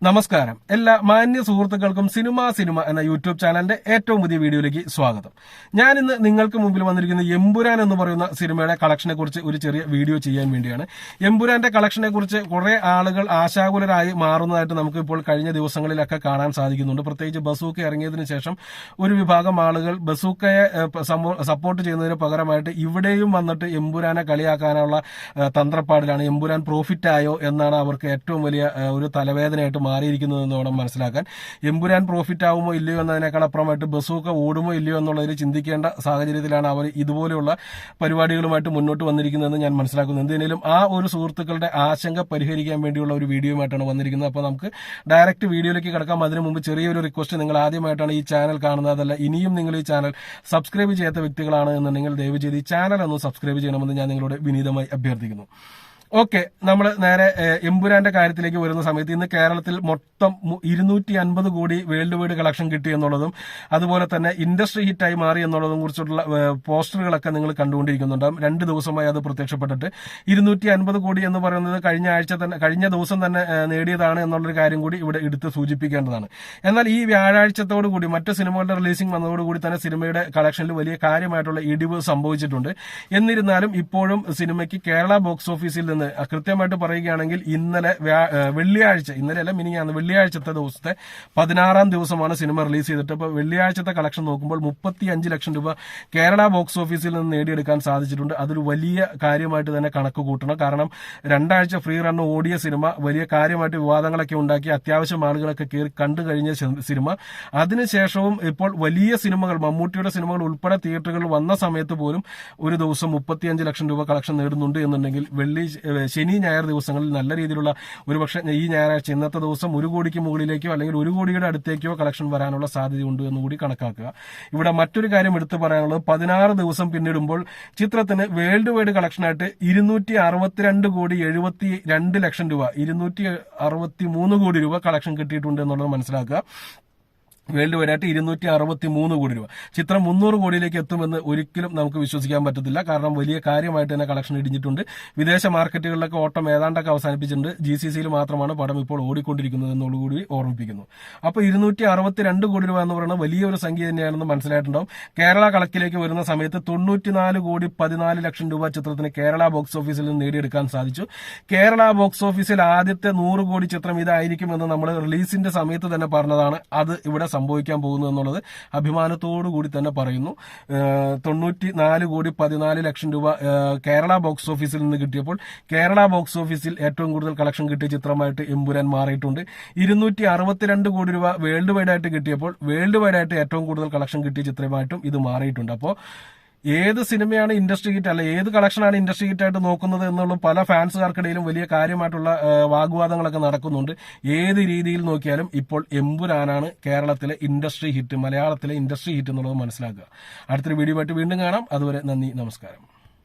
നമസ്കാരം. എല്ലാ മാന്യ സുഹൃത്തുക്കൾക്കും സിനിമ എന്ന യൂട്യൂബ് ചാനലിന്റെ ഏറ്റവും പുതിയ വീഡിയോയിലേക്ക് സ്വാഗതം. ഞാൻ ഇന്ന് നിങ്ങൾക്ക് മുമ്പിൽ വന്നിരിക്കുന്ന എമ്പുരാൻ എന്ന് പറയുന്ന സിനിമയുടെ കളക്ഷനെ കുറിച്ച് ഒരു ചെറിയ വീഡിയോ ചെയ്യാൻ വേണ്ടിയാണ്. എമ്പുരാന്റെ കളക്ഷനെ കുറിച്ച് കുറെ ആളുകൾ ആശാകുലരായി മാറുന്നതായിട്ട് നമുക്ക് ഇപ്പോൾ കഴിഞ്ഞ ദിവസങ്ങളിലൊക്കെ കാണാൻ സാധിക്കുന്നുണ്ട്. പ്രത്യേകിച്ച് ബസൂക്ക ഇറങ്ങിയതിനു ശേഷം ഒരു വിഭാഗം ആളുകൾ ബസൂക്കയെ സപ്പോർട്ട് ചെയ്യുന്നതിന് പകരമായിട്ട് ഇവിടെയും വന്നിട്ട് എമ്പുരാനെ കളിയാക്കാനുള്ള തന്ത്രപ്പാടിലാണ്. എമ്പുരാൻ പ്രോഫിറ്റ് ആയോ എന്നാണ് അവർക്ക് ഏറ്റവും വലിയ ഒരു തലവേദനയായിട്ട് മാറിയിരിക്കുന്നതെന്ന് വേണം മനസ്സിലാക്കാൻ. എമ്പുരാൻ പ്രോഫിറ്റ് ആവുമോ ഇല്ലയോ എന്നതിനേക്കാൾ അപ്പുറമായിട്ട് ബസൂക്ക ഓടുമോ ഇല്ലയോ എന്നുള്ളതിൽ ചിന്തിക്കേണ്ട സാഹചര്യത്തിലാണ് അവർ ഇതുപോലെയുള്ള പരിപാടികളുമായിട്ട് മുന്നോട്ട് വന്നിരിക്കുന്നതെന്ന് ഞാൻ മനസ്സിലാക്കുന്നു. എന്തിനേലും ആ ഒരു സുഹൃത്തുക്കളുടെ ആശങ്ക പരിഹരിക്കാൻ വേണ്ടിയുള്ള ഒരു വീഡിയോയുമായിട്ടാണ് വന്നിരിക്കുന്നത്. അപ്പോൾ നമുക്ക് ഡയറക്റ്റ് വീഡിയോയിലേക്ക് കിടക്കാം. അതിനു മുമ്പ് ചെറിയൊരു റിക്വസ്റ്റ്, നിങ്ങൾ ആദ്യമായിട്ടാണ് ഈ ചാനൽ കാണുന്നത്, അതല്ല ഇനിയും നിങ്ങൾ ഈ ചാനൽ സബ്സ്ക്രൈബ് ചെയ്യാത്ത വ്യക്തികളാണ് എന്നുണ്ടെങ്കിൽ ദയവ് ചെയ്ത് ഈ ചാനൽ ഒന്ന് സബ്സ്ക്രൈബ് ചെയ്യണമെന്ന് ഞാൻ നിങ്ങളോട് വിനീതമായി അഭ്യർത്ഥിക്കുന്നു. ഓക്കെ, നമ്മൾ നേരെ എമ്പുരാന്റെ കാര്യത്തിലേക്ക് വരുന്ന സമയത്ത് ഇന്ന് കേരളത്തിൽ മൊത്തം 250 കോടി വേൾഡ് വൈഡ് കളക്ഷൻ കിട്ടി എന്നുള്ളതും അതുപോലെ തന്നെ ഇൻഡസ്ട്രി ഹിറ്റായി മാറി എന്നുള്ളതും കുറിച്ചുള്ള പോസ്റ്ററുകളൊക്കെ നിങ്ങൾ കണ്ടുകൊണ്ടിരിക്കുന്നുണ്ടാകും. 2 ദിവസമായി അത് പ്രത്യക്ഷപ്പെട്ടിട്ട് 250 കോടി എന്ന് പറയുന്നത് കഴിഞ്ഞ ദിവസം തന്നെ നേടിയതാണ് എന്നുള്ളൊരു കാര്യം കൂടി ഇവിടെ എടുത്ത് സൂചിപ്പിക്കേണ്ടതാണ്. എന്നാൽ ഈ വ്യാഴാഴ്ചത്തോടു കൂടി മറ്റ് സിനിമകളുടെ റിലീസിംഗ് വന്നതോടുകൂടി തന്നെ സിനിമയുടെ കളക്ഷനിൽ വലിയ കാര്യമായിട്ടുള്ള ഇടിവ് സംഭവിച്ചിട്ടുണ്ട്. എന്നിരുന്നാലും ഇപ്പോഴും സിനിമയ്ക്ക് കേരള ബോക്സ് ഓഫീസിൽ നിന്ന് കൃത്യമായിട്ട് പറയുകയാണെങ്കിൽ ഇന്നലെ വെള്ളിയാഴ്ച, ഇന്നലെയല്ല മിനിഞ്ഞാന്ന്, വെള്ളിയാഴ്ചത്തെ ദിവസത്തെ 16-ാം ദിവസമാണ് സിനിമ റിലീസ് ചെയ്തിട്ട്. അപ്പോൾ വെള്ളിയാഴ്ചത്തെ കളക്ഷൻ നോക്കുമ്പോൾ 35 ലക്ഷം രൂപ കേരള ബോക്സ് ഓഫീസിൽ നിന്ന് നേടിയെടുക്കാൻ സാധിച്ചിട്ടുണ്ട്. അതൊരു വലിയ കാര്യമായിട്ട് തന്നെ കണക്ക് കൂട്ടണം. കാരണം 2 ആഴ്ച ഫ്രീ റൺ ഓടിയ സിനിമ വലിയ കാര്യമായിട്ട് വിവാദങ്ങളൊക്കെ ഉണ്ടാക്കി അത്യാവശ്യം ആളുകളൊക്കെ കയറി കണ്ടു കഴിഞ്ഞ സിനിമ. അതിനുശേഷവും ഇപ്പോൾ വലിയ സിനിമകൾ, മമ്മൂട്ടിയുടെ സിനിമകൾ ഉൾപ്പെടെ തിയേറ്ററുകളിൽ വന്ന സമയത്ത് പോലും ഒരു ദിവസം 35 ലക്ഷം രൂപ കളക്ഷൻ നേടുന്നുണ്ട് എന്നുണ്ടെങ്കിൽ ശനി ഞായർ ദിവസങ്ങളിൽ നല്ല രീതിയിലുള്ള ഒരുപക്ഷെ ഈ ഞായറാഴ്ച ഇന്നത്തെ ദിവസം 1 കോടിക്ക് മുകളിലേക്കോ അല്ലെങ്കിൽ 1 കോടിയുടെ അടുത്തേക്കോ കളക്ഷൻ വരാനുള്ള സാധ്യതയുണ്ട് എന്നുകൂടി കണക്കാക്കുക. ഇവിടെ മറ്റൊരു കാര്യം എടുത്തു പറയാനുള്ളത്, 16 ദിവസം പിന്നിടുമ്പോൾ ചിത്രത്തിന് വേൾഡ് വൈഡ് കളക്ഷനായിട്ട് 262 കോടി 72 ലക്ഷം രൂപ, 263 കോടി രൂപ കളക്ഷൻ കിട്ടിയിട്ടുണ്ട് എന്നുള്ളത് മനസ്സിലാക്കുക. വേൾഡ് വൈഡായിട്ട് 263 കോടി രൂപ. ചിത്രം 300 കോടിയിലേക്ക് എത്തുമെന്ന് ഒരിക്കലും നമുക്ക് വിശ്വസിക്കാൻ പറ്റത്തില്ല. കാരണം വലിയ കാര്യമായിട്ട് തന്നെ കളക്ഷൻ ഇടിഞ്ഞിട്ടുണ്ട്. വിദേശ മാർക്കറ്റുകളിലൊക്കെ ഓട്ടം ഏതാണ്ടൊക്കെ അവസാനിപ്പിച്ചിട്ടുണ്ട്. GCCയിൽ മാത്രമാണ് പടം ഇപ്പോൾ ഓടിക്കൊണ്ടിരിക്കുന്നത് എന്നുകൂടി ഓർമ്മിപ്പിക്കുന്നു. അപ്പോൾ 262 കോടി രൂപ എന്ന് പറയുന്നത് വലിയൊരു സംഖ്യ തന്നെയാണെന്ന് മനസ്സിലായിട്ടുണ്ടാവും. കേരള കളക്കിലേക്ക് വരുന്ന സമയത്ത് 94 കോടി 14 ലക്ഷം രൂപ ചിത്രത്തിന് കേരള ബോക്സ് ഓഫീസിൽ നിന്ന് നേടിയെടുക്കാൻ സാധിച്ചു. കേരള ബോക്സ് ഓഫീസിൽ ആദ്യത്തെ 100 കോടി ചിത്രം ഇതായിരിക്കുമെന്ന് നമ്മൾ റിലീസിന്റെ സമയത്ത് തന്നെ പറഞ്ഞതാണ്. അത് ഇവിടെ സംഭവിക്കാൻ പോകുന്നു എന്നുള്ളത് അഭിമാനത്തോടു കൂടി തന്നെ പറയുന്നു. 94 കോടി 14 ലക്ഷം രൂപ കേരള ബോക്സ് ഓഫീസിൽ നിന്ന് കിട്ടിയപ്പോൾ കേരള ബോക്സ് ഓഫീസിൽ ഏറ്റവും കൂടുതൽ കളക്ഷൻ കിട്ടിയ ചിത്രമായിട്ട് എമ്പുരാൻ മാറിയിട്ടുണ്ട്. 262 കോടി രൂപ വേൾഡ് വൈഡായിട്ട് കിട്ടിയപ്പോൾ വേൾഡ് വൈഡായിട്ട് ഏറ്റവും കൂടുതൽ കളക്ഷൻ കിട്ടിയ ചിത്രമായിട്ടും ഇത് മാറിയിട്ടുണ്ട്. അപ്പോൾ ഏത് സിനിമയാണ് ഇൻഡസ്ട്രി ഹിറ്റ്, അല്ല ഏത് കളക്ഷനാണ് ഇൻഡസ്ട്രി ഹിറ്റായിട്ട് നോക്കുന്നത് എന്നുള്ള പല ഫാൻസുകാർക്കിടയിലും വലിയ കാര്യമായിട്ടുള്ള വാഗ്വാദങ്ങളൊക്കെ നടക്കുന്നുണ്ട്. ഏത് രീതിയിൽ നോക്കിയാലും ഇപ്പോൾ എമ്പുരാനാണ് കേരളത്തിലെ ഇൻഡസ്ട്രി ഹിറ്റ്, മലയാളത്തിലെ ഇൻഡസ്ട്രി ഹിറ്റ് എന്നുള്ളത് മനസ്സിലാക്കുക. അടുത്തൊരു വീഡിയോ ആയിട്ട് വീണ്ടും കാണാം. അതുവരെ നന്ദി, നമസ്കാരം.